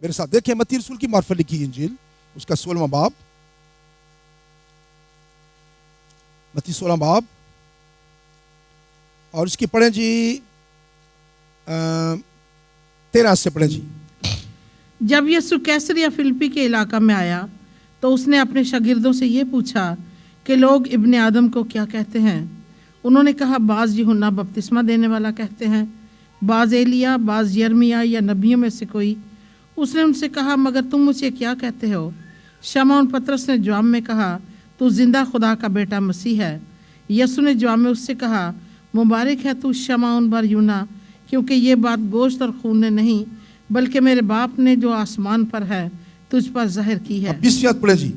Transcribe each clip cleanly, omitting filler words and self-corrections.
میرے ساتھ دیکھیں متی رسول کی معرفت لکھی انجیل اس کا 16واں باب، متی 16 باب، اور اس کی پڑھیں جی 13 سے پڑھیں جی۔ جب یسوع کیسریا فلپی کے علاقہ میں آیا تو اس نے اپنے شاگردوں سے یہ پوچھا کہ لوگ ابن آدم کو کیا کہتے ہیں؟ انہوں نے کہا بعض یوحنا بپتسمہ دینے والا کہتے ہیں، بعض ایلیا، بعض یرمیا یا نبیوں میں سے کوئی۔ اس نے ان سے کہا مگر تم مجھے کیا کہتے ہو؟ شمعون پطرس نے جواب میں کہا تو زندہ خدا کا بیٹا مسیح ہے۔ یسوع نے جواب میں اس سے کہا مبارک ہے تو شمعون بر یونا، کیونکہ یہ بات گوشت اور خون نے نہیں بلکہ میرے باپ نے جو آسمان پر ہے تجھ پر ظاہر کی ہے۔ 20 آیت پڑھیں جی۔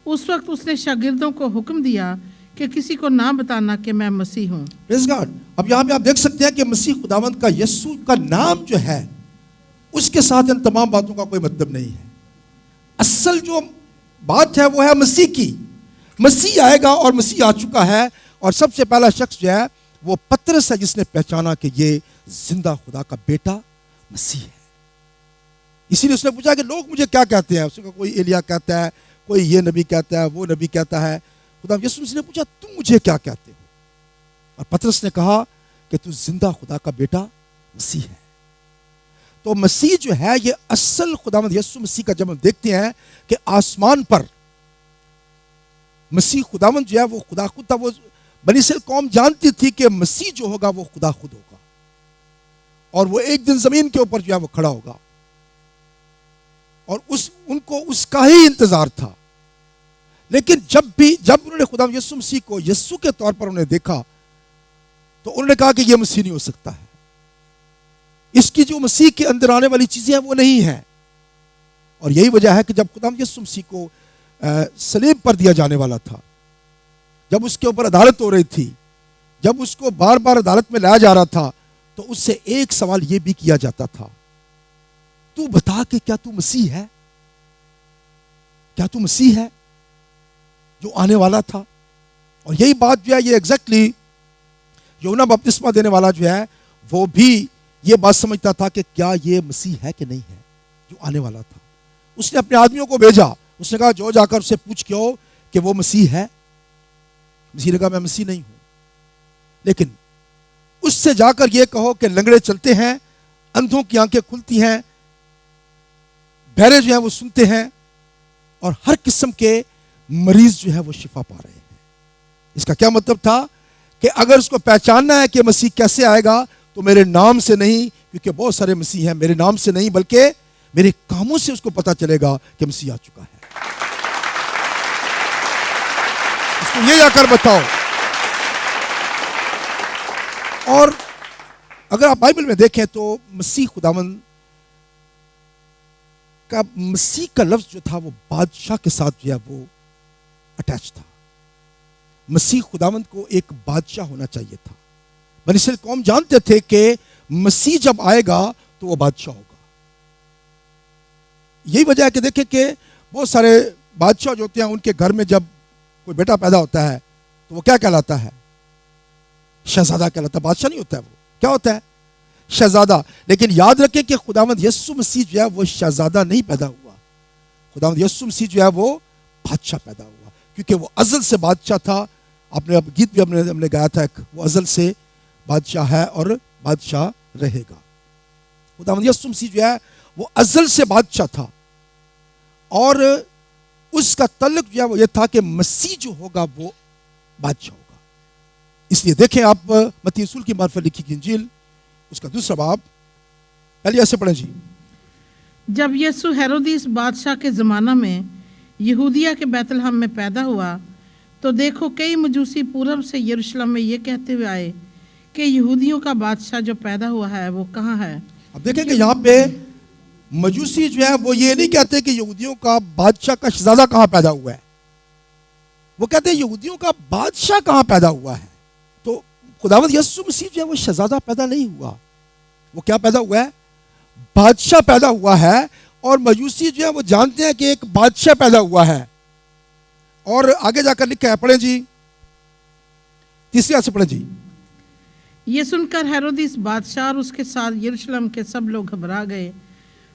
اس وقت اس نے شاگردوں کو حکم دیا کہ کسی کو نہ بتانا کہ میں مسیح ہوں۔ پریز گاڈ۔ اب یہاں پہ آپ دیکھ سکتے ہیں کہ مسیح خداوند کا یسوع کا نام جو ہے اس کے ساتھ ان تمام باتوں کا کوئی مطلب نہیں ہے۔ اصل جو بات ہے وہ ہے مسیح کی۔ مسیح آئے گا اور مسیح آ چکا ہے، اور سب سے پہلا شخص جو ہے وہ پطرس ہے جس نے پہچانا کہ یہ زندہ خدا کا بیٹا مسیح ہے۔ اسی لیے اس نے پوچھا کہ لوگ مجھے کیا کہتے ہیں؟ اس نے کوئی ایلیا کہتا ہے، کوئی یہ نبی کہتا ہے، وہ نبی کہتا ہے۔ خدا یسوع مسیح نے پوچھا تم مجھے کیا کہتے ہو؟ اور پطرس نے کہا کہ تو زندہ خدا کا بیٹا مسیح ہے۔ تو مسیح جو ہے یہ اصل خداوند یسوع مسیح کا جب ہم دیکھتے ہیں کہ آسمان پر مسیح خداوند جو ہے وہ خدا خود تھا۔ وہ بنی اسرائیل قوم جانتی تھی کہ مسیح جو ہوگا وہ خدا خود ہوگا، اور وہ ایک دن زمین کے اوپر جو ہے وہ کھڑا ہوگا، اور ان کو اس کا ہی انتظار تھا۔ لیکن جب انہوں نے خدا یسوع مسیح کو یسوع کے طور پر انہیں دیکھا تو انہوں نے کہا کہ یہ مسیح نہیں ہو سکتا ہے، اس کی جو مسیح کے اندر آنے والی چیزیں ہیں وہ نہیں ہیں۔ اور یہی وجہ ہے کہ جب خدا یسوع مسیح کو صلیب پر دیا جانے والا تھا، جب اس کے اوپر عدالت ہو رہی تھی، جب اس کو بار بار عدالت میں لایا جا رہا تھا، تو اس سے ایک سوال یہ بھی کیا جاتا تھا تو بتا کہ کیا تو مسیح ہے؟ کیا تو مسیح ہے جو آنے والا تھا؟ اور یہی بات جو ہے یہ ایگزیکٹلی یوحنا بپتسمہ دینے والا جو ہے وہ بھی یہ بات سمجھتا تھا کہ کیا یہ مسیح ہے کہ نہیں ہے جو آنے والا تھا۔ اس نے اپنے آدمیوں کو بھیجا، اس نے کہا جو جا کر اسے پوچھ کے ہو کہ وہ مسیح ہے۔ مسیح نے کہا میں مسیح نہیں ہوں، لیکن اس سے جا کر یہ کہو کہ لنگڑے چلتے ہیں، اندھوں کی آنکھیں کھلتی ہیں، بہرے جو ہیں وہ سنتے ہیں، اور ہر قسم کے مریض جو ہے وہ شفا پا رہے ہیں۔ اس کا کیا مطلب تھا کہ اگر اس کو پہچاننا ہے کہ مسیح کیسے آئے گا تو میرے نام سے نہیں، کیونکہ بہت سارے مسیح ہیں، میرے نام سے نہیں بلکہ میرے کاموں سے اس کو پتا چلے گا کہ مسیح آ چکا ہے۔ اس کو یہ جا کر بتاؤ۔ اور اگر آپ بائبل میں دیکھیں تو مسیح خداوند کا مسیح کا لفظ جو تھا وہ بادشاہ کے ساتھ جو ہے وہ اٹیچ تھا۔ مسیح خداوند کو ایک بادشاہ ہونا چاہیے تھا۔ بنی اسرائیل قوم جانتے تھے کہ مسیح جب آئے گا تو وہ بادشاہ ہوگا۔ یہی وجہ ہے کہ دیکھیں کہ بہت سارے بادشاہ جو ہوتے ہیں ان کے گھر میں جب کوئی بیٹا پیدا ہوتا ہے تو وہ کیا کہلاتا ہے؟ شہزادہ کہلاتا ہے۔ بادشاہ نہیں ہوتا ہے، وہ کیا ہوتا ہے؟ شہزادہ۔ لیکن یاد رکھیں کہ خداوند یسوع مسیح جو ہے وہ شہزادہ نہیں پیدا ہوا، خداوند یسوع مسیح جو ہے وہ بادشاہ پیدا ہوا، کیونکہ وہ ازل سے بادشاہ تھا۔ آپ نے گیت بھی ہم نے گایا تھا، وہ ازل سے بادشاہ ہے اور بادشاہ رہے گا۔ خداوند یسوع مسیح جو ہے وہ ازل سے بادشاہ تھا، اور اس کا تعلق جو ہے وہ یہ تھا کہ مسیح جو ہوگا وہ بادشاہ ہوگا۔ اس لیے دیکھیں آپ متی رسول کی معرفت لکھی کی انجیل اس کا 2 باب، پہلے ایسے پڑھیں جی۔ جب یسوع ہیرودیس بادشاہ کے زمانہ میں یہودیہ کے بیت لحم میں پیدا ہوا تو دیکھو کئی مجوسی پورب سے یروشلم میں یہ کہتے ہوئے آئے کہ یہودیوں کا بادشاہ جو پیدا ہوا ہے وہ کہاں ہے؟ اب دیکھیں کہ یہاں پہ مجوسی جو ہے وہ یہ نہیں کہتے کہ یہودیوں کا بادشاہ کا شہزادہ کہاں پیدا ہوا ہے، وہ کہتے ہیں یہودیوں کا بادشاہ کہاں پیدا ہوا ہے۔ تو خداوند یسوع مسیح جو ہے وہ شہزادہ پیدا نہیں ہوا، وہ کیا پیدا ہوا ہے؟ بادشاہ پیدا ہوا ہے۔ اور مجوسی جو ہے وہ جانتے ہیں کہ ایک بادشاہ پیدا ہوا ہے، اور آگے جا کر لکھا ہے، پڑھیں جی 3 آیت سے پڑھیں جی۔ یہ سن کر ہیرودیس بادشاہ اور اس کے ساتھ یروشلم کے سب لوگ گھبرا گئے،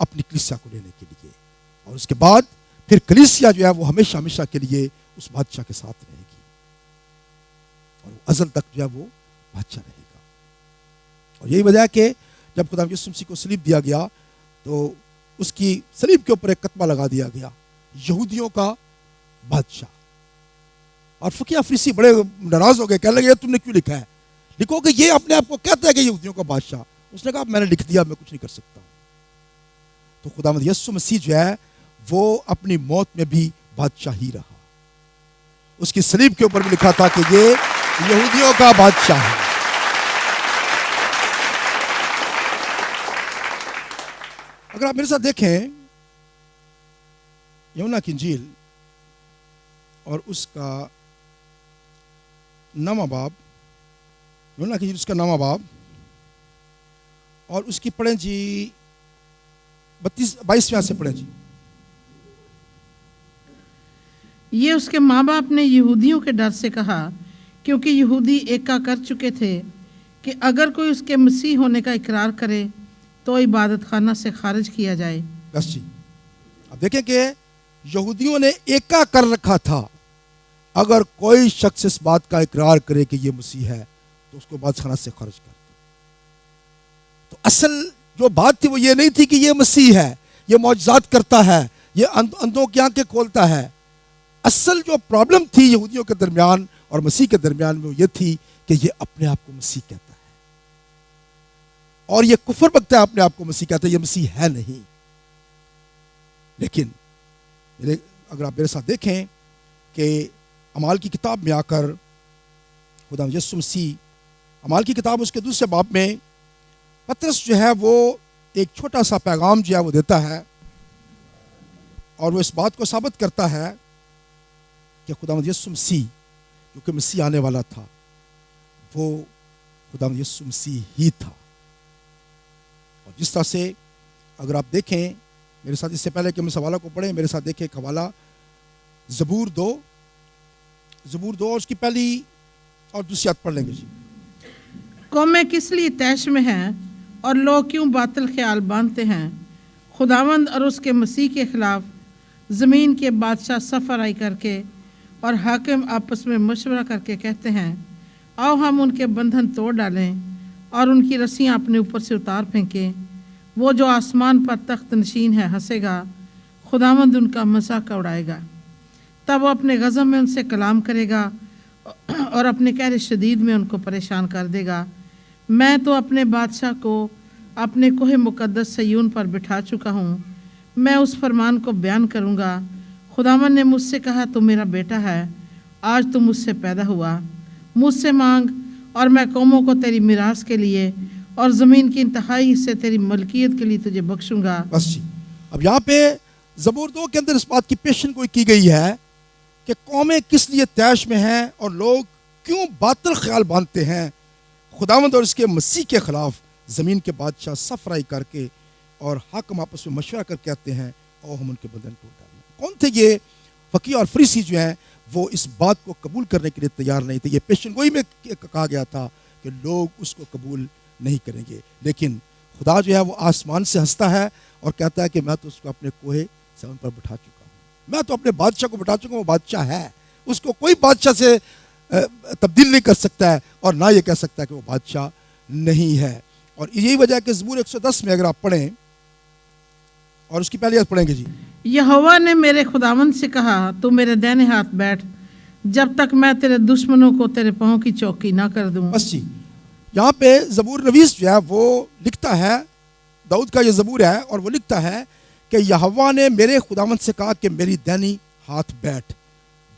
اپنی کلیسیا کو لینے کے لیے، اور اس کے بعد پھر کلیسیا جو ہے وہ ہمیشہ ہمیشہ کے لیے اس بادشاہ کے ساتھ رہے گی، اور ازل تک جو ہے وہ بادشاہ رہے گا۔ اور یہی وجہ ہے کہ جب خدا یسوع مسیح کو صلیب دیا گیا تو اس کی صلیب کے اوپر ایک کتبہ لگا دیا گیا، یہودیوں کا بادشاہ۔ اور فقیہ فریسی بڑے ناراض ہو گئے، کہنے لگے تم نے کیوں لکھا ہے؟ لکھو کہ یہ اپنے آپ کو کہتا ہے کہ یہودیوں کا بادشاہ۔ اس نے کہا میں نے لکھ دیا، میں کچھ نہیں کر سکتا۔ تو خداوند یسوع مسیح جو ہے وہ اپنی موت میں بھی بادشاہ ہی رہا۔ اس کی صلیب کے اوپر بھی لکھا تھا کہ یہ یہودیوں کا بادشاہ ہے۔ اگر آپ میرے ساتھ دیکھیں یوحنا کی انجیل اور اس کا 9واں باب، یوحنا کی انجیل اس کا 9واں باب، اور اس کی پڑھیں جی 22 سے پڑھیں جی۔ یہ اس کے ماں باپ نے یہودیوں کے ڈر سے کہا، کیونکہ یہودی ایکا کر چکے تھے کہ اگر کوئی اس کے مسیح ہونے کا اقرار کرے تو عبادت خانہ سے خارج کیا جائے۔ بس جی، اب دیکھیں کہ یہودیوں نے ایکا کر رکھا تھا، اگر کوئی شخص اس بات کا اقرار کرے کہ یہ مسیح ہے تو اس کو عبادت خانہ سے خارج کر دو۔ تو اصل جو بات تھی وہ یہ نہیں تھی کہ یہ مسیح ہے، یہ معجزات کرتا ہے، یہ اندھوں کی آنکھیں کھولتا ہے۔ اصل جو پرابلم تھی یہودیوں کے درمیان اور مسیح کے درمیان میں وہ یہ تھی کہ یہ اپنے آپ کو مسیح کہتا ہے، اور یہ کفر بکتا ہے، اپنے آپ کو مسیح کہتا ہے، یہ مسیح ہے نہیں۔ لیکن اگر آپ میرے ساتھ دیکھیں کہ اعمال کی کتاب میں آ کر خدا یسوع مسیح، اعمال کی کتاب اس کے 2 باب میں پطرس جو ہے وہ ایک چھوٹا سا پیغام جو ہے وہ دیتا ہے، اور وہ اس بات کو ثابت کرتا ہے کہ خداوند یسوع مسیح جو کہ مسیح آنے والا تھا وہ خداوند یسوع مسیح ہی تھا۔ اور جس طرح سے اگر آپ دیکھیں میرے ساتھ، اس سے پہلے کہ ہم اس حوالہ کو پڑھیں، میرے ساتھ دیکھیں ایک حوالہ زبور 2 اور اس کی پہلی اور دوسری آیت پڑھ لیں گے جی۔ قومیں کس لیے طیش میں ہیں اور لوگ کیوں باطل خیال باندھتے ہیں؟ خداوند اور اس کے مسیح کے خلاف زمین کے بادشاہ صف آرائی کر کے اور حاکم آپس میں مشورہ کر کے کہتے ہیں، آؤ ہم ان کے بندھن توڑ ڈالیں اور ان کی رسیاں اپنے اوپر سے اتار پھینکیں۔ وہ جو آسمان پر تخت نشین ہے ہنسے گا، خداوند ان کا مذاق اڑائے گا۔ تب وہ اپنے غضب میں ان سے کلام کرے گا اور اپنے قہر شدید میں ان کو پریشان کر دے گا۔ میں تو اپنے بادشاہ کو اپنے کوہ مقدس سیون پر بٹھا چکا ہوں، میں اس فرمان کو بیان کروں گا۔ خداوند نے مجھ سے کہا تو میرا بیٹا ہے، آج تو مجھ سے پیدا ہوا، مجھ سے مانگ اور میں قوموں کو تیری میراث کے لیے اور زمین کی انتہائی حصے تیری ملکیت کے لیے تجھے بخشوں گا۔ بس جی، اب یہاں پہ زبور 2 کے اندر اس بات کی پیشن گوئی کی گئی ہے کہ قومیں کس لیے طیش میں ہیں اور لوگ کیوں باطل خیال باندھتے ہیں۔ خداوند اور اس کے مسیح کے خلاف زمین کے بادشاہ صف آرائی کر کے اور حاکم آپس میں مشورہ کر کہتے ہیں، او ہم ان کے بدن توڑ ڈالیں۔ کون تھے یہ فقیہ اور فریسی جو ہیں وہ اس بات کو قبول کرنے کے لیے تیار نہیں تھے۔ یہ پیشن گوئی میں کہا گیا تھا کہ لوگ اس کو قبول نہیں کریں گے، لیکن خدا جو ہے وہ آسمان سے ہنستا ہے اور کہتا ہے کہ میں تو اس کو اپنے کوہ سیون پر بٹھا چکا ہوں، میں تو اپنے بادشاہ کو بٹھا چکا ہوں، وہ بادشاہ ہے، اس کو کوئی بادشاہ سے تبدیل نہیں کر سکتا ہے اور نہ یہ کہہ سکتا ہے کہ وہ بادشاہ نہیں ہے۔ اور یہی وجہ ہے کہ زبور 110 میں اگر آپ پڑھیں اور اس کی پہلی آیت پڑھیں گے جی۔ یہوہ نے میرے خداوند سے کہا، تو میرے دائنے ہاتھ بیٹھ جب تک میں تیرے دشمنوں کو تیرے پاؤں کی چوکی نہ کر دوں۔ بس جی، یہاں پہ زبور نویس جو ہے وہ لکھتا ہے، داؤد کا یہ زبور ہے، اور وہ لکھتا ہے کہ یہوہ نے میرے خداوند سے کہا کہ میری دائنی ہاتھ بیٹھ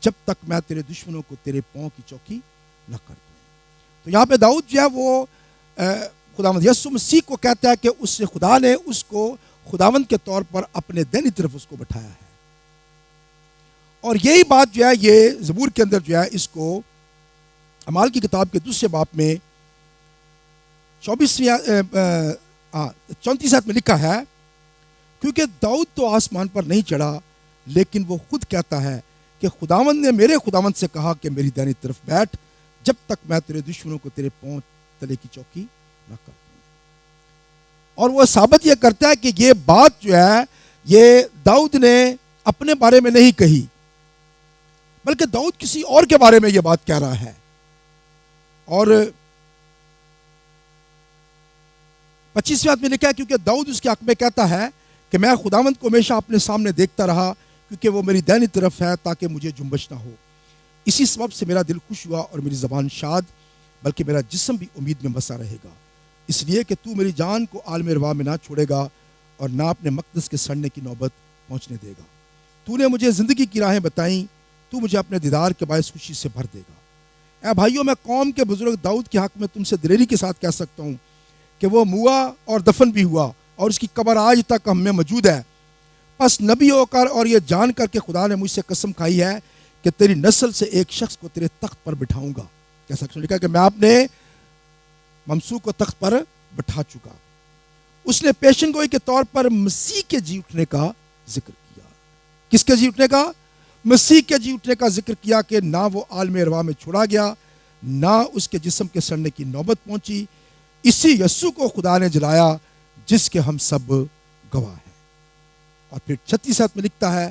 جب تک میں تیرے دشمنوں کو تیرے پاؤں کی چوکی نہ کر دوں۔ تو یہاں پہ داؤد جو ہے وہ خداوند یسوع مسیح کو کہتا ہے کہ اس سے خدا نے اس کو خداوند کے طور پر اپنے دائنی طرف اس کو بٹھایا ہے، اور یہی بات جو ہے یہ زبور کے اندر جو ہے اس کو اعمال کی کتاب کے 2 باب میں 34 آیت میں لکھا ہے، کیونکہ داؤد تو آسمان پر نہیں چڑھا لیکن وہ خود کہتا ہے کہ خداوند نے میرے خداوند سے کہا کہ میری دائنی طرف بیٹھ جب تک میں تیرے دشمنوں کو تیرے پاؤں تلے کی چوکی نہ کر دوں۔ اور وہ ثابت یہ کرتا ہے کہ یہ بات جو ہے یہ داؤد نے اپنے بارے میں نہیں کہی، بلکہ داؤد کسی اور کے بارے میں یہ بات کہہ رہا ہے۔ اور 25ویں آیت میں لکھا ہے کیونکہ داؤد اس کے حق میں کہتا ہے کہ میں خداوند کو ہمیشہ اپنے سامنے دیکھتا رہا، کیونکہ وہ میری دائنی طرف ہے تاکہ مجھے جنبش نہ ہو۔ اسی سبب سے میرا دل خوش ہوا اور میری زبان شاد، بلکہ میرا جسم بھی امید میں بسا رہے گا، اس لیے کہ تو میری جان کو عالم روا میں نہ چھوڑے گا اور نہ اپنے مقدس کے سڑنے کی نوبت پہنچنے دے گا۔ تو نے مجھے زندگی کی راہیں بتائیں، تو مجھے اپنے دیدار کے باعث خوشی سے بھر دے گا۔ اے بھائیوں، میں قوم کے بزرگ داؤد کے حق میں تم سے دلیری کے ساتھ کہہ سکتا ہوں کہ وہ موا اور دفن بھی ہوا اور اس کی قبر آج تک ہم میں موجود ہے۔ پس نبی ہو کر اور یہ جان کر کے خدا نے مجھ سے قسم کھائی ہے کہ تیری نسل سے ایک شخص کو تیرے تخت پر بٹھاؤں گا۔ کیسا لکھا کہ میں اپنے ممسوح کو تخت پر بٹھا چکا۔ اس نے پیشن گوئی کے طور پر مسیح کے جی اٹھنے کا ذکر کیا۔ کس کے جی اٹھنے کا؟ مسیح کے جی اٹھنے کا ذکر کیا کہ نہ وہ عالم ارواح میں چھوڑا گیا، نہ اس کے جسم کے سڑنے کی نوبت پہنچی۔ اسی یسوع کو خدا نے جلایا جس کے ہم سب گواہ ہیں۔ اور پھر 36 آیت میں لکھتا ہے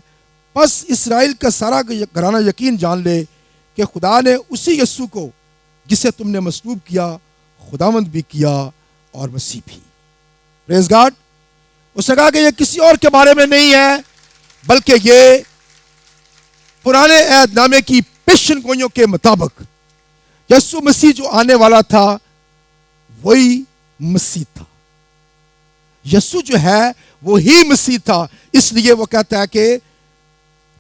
پس اسرائیل کا سارا گھرانہ یقین جان لے کہ خدا نے اسی یسوع کو جسے تم نے مصلوب کیا خداوند بھی کیا اور مسیح بھی۔ پریز گاڈ۔ اس نے کہا کہ یہ کسی اور کے بارے میں نہیں ہے، بلکہ یہ پرانے عہد نامے کی پیشن گوئیوں کے مطابق یسوع مسیح جو آنے والا تھا وہی مسیح تھا۔ یسوع جو ہے وہی مسیح تھا، اس لیے وہ کہتا ہے کہ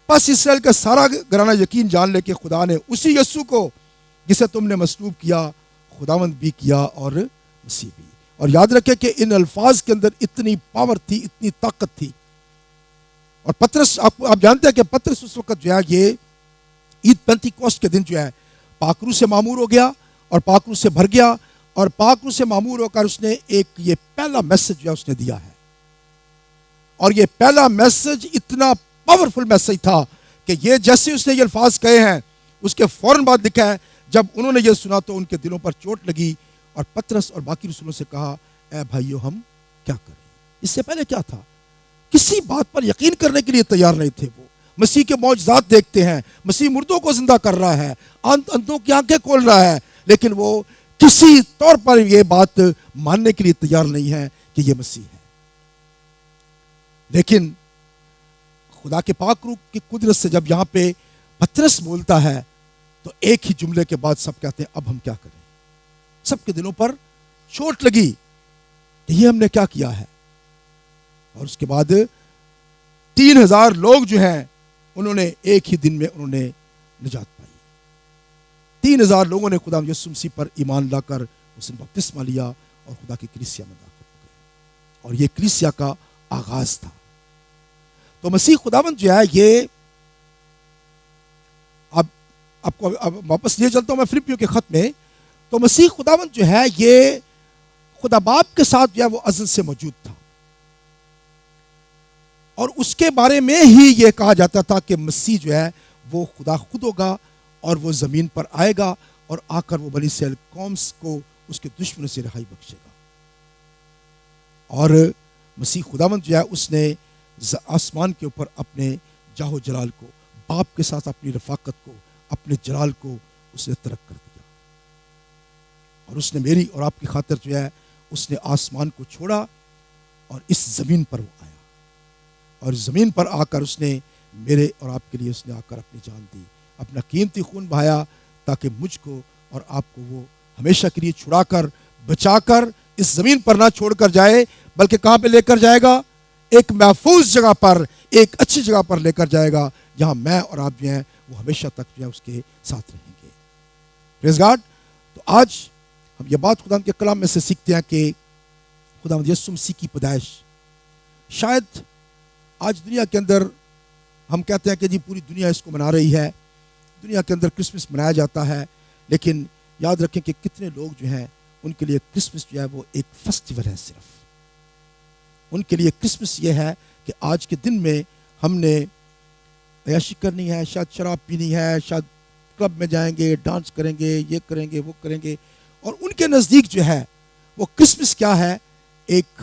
پس اسرائیل کا سارا گھرانہ یقین جان لے کہ خدا نے اسی یسوع کو جسے تم نے مصلوب کیا خداوند بھی کیا اور مسیح بھی۔ اور یاد رکھیں کہ ان الفاظ کے اندر اتنی پاور تھی، اتنی طاقت تھی۔ اور پطرس، آپ جانتے ہیں کہ پطرس اس وقت جو ہے یہ عید پینتیکوسٹ کے دن جو ہے پاک روح سے معمور ہو گیا اور پاک روح سے بھر گیا، اور پاک روح سے معمور ہو کر اس نے ایک یہ پہلا میسج جو ہے اس نے دیا ہے۔ اور یہ پہلا میسج اتنا پاورفل میسج تھا کہ یہ جیسے اس نے یہ الفاظ کہے ہیں اس کے فوراً بعد لکھا ہے جب انہوں نے یہ سنا تو ان کے دلوں پر چوٹ لگی، اور پطرس اور باقی رسولوں سے کہا اے بھائیو ہم کیا کریں؟ اس سے پہلے کیا تھا؟ کسی بات پر یقین کرنے کے لیے تیار نہیں تھے۔ وہ مسیح کے معجزات دیکھتے ہیں، مسیح مردوں کو زندہ کر رہا ہے، اندھوں کی آنکھیں کھول رہا ہے، لیکن وہ کسی طور پر یہ بات ماننے کے لیے تیار نہیں ہے کہ یہ مسیح ہے۔ لیکن خدا کے پاک روح کی قدرت سے جب یہاں پہ پطرس بولتا ہے تو ایک ہی جملے کے بعد سب کہتے ہیں اب ہم کیا کریں؟ سب کے دلوں پر چوٹ لگی کہ یہ ہم نے کیا کیا ہے۔ اور اس کے بعد 3000 لوگ جو ہیں انہوں نے ایک ہی دن میں انہوں نے نجات پائی۔ 3000 لوگوں نے خدا یسوع مسیح پر ایمان لا کر اس نے بپتسمہ لیا اور خدا کی کلیسیا میں داخل ہو گئے، اور یہ کلیسیا کا آغاز تھا۔ تو مسیح خداوند جو ہے یہ آپ کو واپس لے چلتا ہوں میں فلپیوں کے خط میں، تو مسیح خداوند جو ہے یہ خدا باپ کے ساتھ جو ہے وہ ازل سے موجود تھا، اور اس کے بارے میں ہی یہ کہا جاتا تھا کہ مسیح جو ہے وہ خدا خود ہوگا اور وہ زمین پر آئے گا اور آ کر وہ بنی اسرائیل قوم کو اس کے دشمنوں سے رہائی بخشے گا۔ اور مسیح خداوند جو ہے اس نے آسمان کے اوپر اپنے جاہ و جلال کو، باپ کے ساتھ اپنی رفاقت کو، اپنے جلال کو اس نے ترک کر دیا، اور اس نے میری اور آپ کی خاطر جو ہے اس نے آسمان کو چھوڑا اور اس زمین پر وہ آیا، اور زمین پر آ کر اس نے میرے اور آپ کے لیے اس نے آ کر اپنی جان دی، اپنا قیمتی خون بہایا تاکہ مجھ کو اور آپ کو وہ ہمیشہ کے لیے چھڑا کر بچا کر اس زمین پر نہ چھوڑ کر جائے، بلکہ کہاں پہ لے کر جائے گا؟ ایک محفوظ جگہ پر، ایک اچھی جگہ پر لے کر جائے گا جہاں میں اور آپ جو ہیں وہ ہمیشہ تک جو ہے اس کے ساتھ رہیں گے۔ پریز گاڈ۔ تو آج ہم یہ بات خدا کے کلام میں سے سیکھتے ہیں کہ خدا یسوع مسیح کی پیدائش، شاید آج دنیا کے اندر ہم کہتے ہیں کہ جی پوری دنیا اس کو منا رہی ہے، دنیا کے اندر کرسمس منایا جاتا ہے، لیکن یاد رکھیں کہ کتنے لوگ جو ہیں ان کے لیے کرسمس جو ہے وہ ایک فیسٹیول ہے۔ صرف ان کے لیے کرسمس یہ ہے کہ آج کے دن میں ہم نے عیاشی کرنی ہے، شاید شراب پینی ہے، شاید کلب میں جائیں گے، ڈانس کریں گے، یہ کریں گے، وہ کریں گے، اور ان کے نزدیک جو ہے وہ کرسمس کیا ہے؟ ایک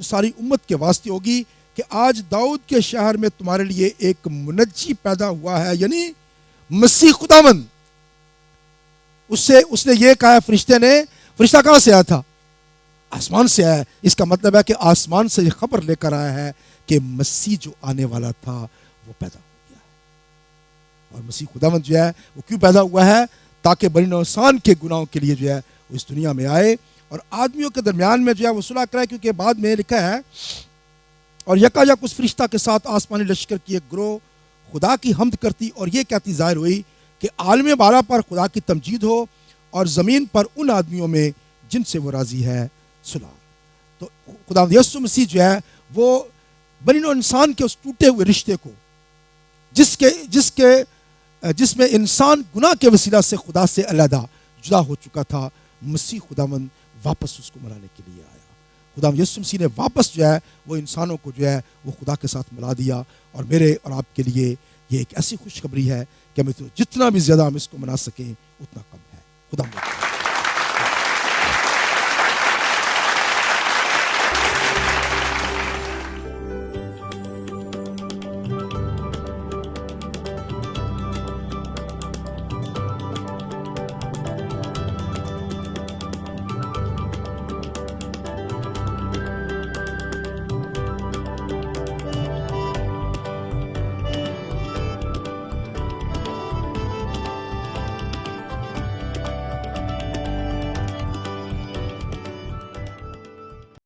جو ساری امت کے واسطے ہوگی کہ آج داؤد کے شہر میں تمہارے لیے ایک منجی پیدا ہوا ہے، یعنی مسیح خداوند۔ اس نے یہ کہا، فرشتے نے، فرشتہ کہاں سے آیا تھا؟ آسمان سے آیا۔ اس کا مطلب ہے کہ آسمان سے یہ خبر لے کر آیا ہے کہ مسیح جو آنے والا تھا وہ پیدا ہو گیا ہے۔ اور مسیح خداوند جو ہے وہ کیوں پیدا ہوا ہے؟ تاکہ بنی نوع انسان کے گناہوں کے لیے جو ہے وہ اس دنیا میں آئے اور آدمیوں کے درمیان میں جو ہے وہ صلح کرائے، کیونکہ بعد میں لکھا ہے، اور یکایک اس فرشتہ کے ساتھ آسمانی لشکر کی ایک گروہ خدا کی حمد کرتی اور یہ کہتی ظاہر ہوئی کہ عالم بالا پر خدا کی تمجید ہو اور زمین پر ان آدمیوں میں جن سے وہ راضی ہے صلح۔ تو خدا یسوع مسیح جو ہے وہ بنی نوع انسان کے اس ٹوٹے ہوئے رشتے کو جس میں انسان گناہ کے وسیلہ سے خدا سے علیحدہ جدا ہو چکا تھا، مسیح خداوند واپس اس کو ملانے کے لیے آیا۔ خدا یسوع مسیح نے واپس جو ہے وہ انسانوں کو جو ہے وہ خدا کے ساتھ ملا دیا، اور میرے اور آپ کے لیے یہ ایک ایسی خوشخبری ہے کہ ہمیں تو جتنا بھی زیادہ ہم اس کو منا سکیں اتنا کم ہے۔ خدا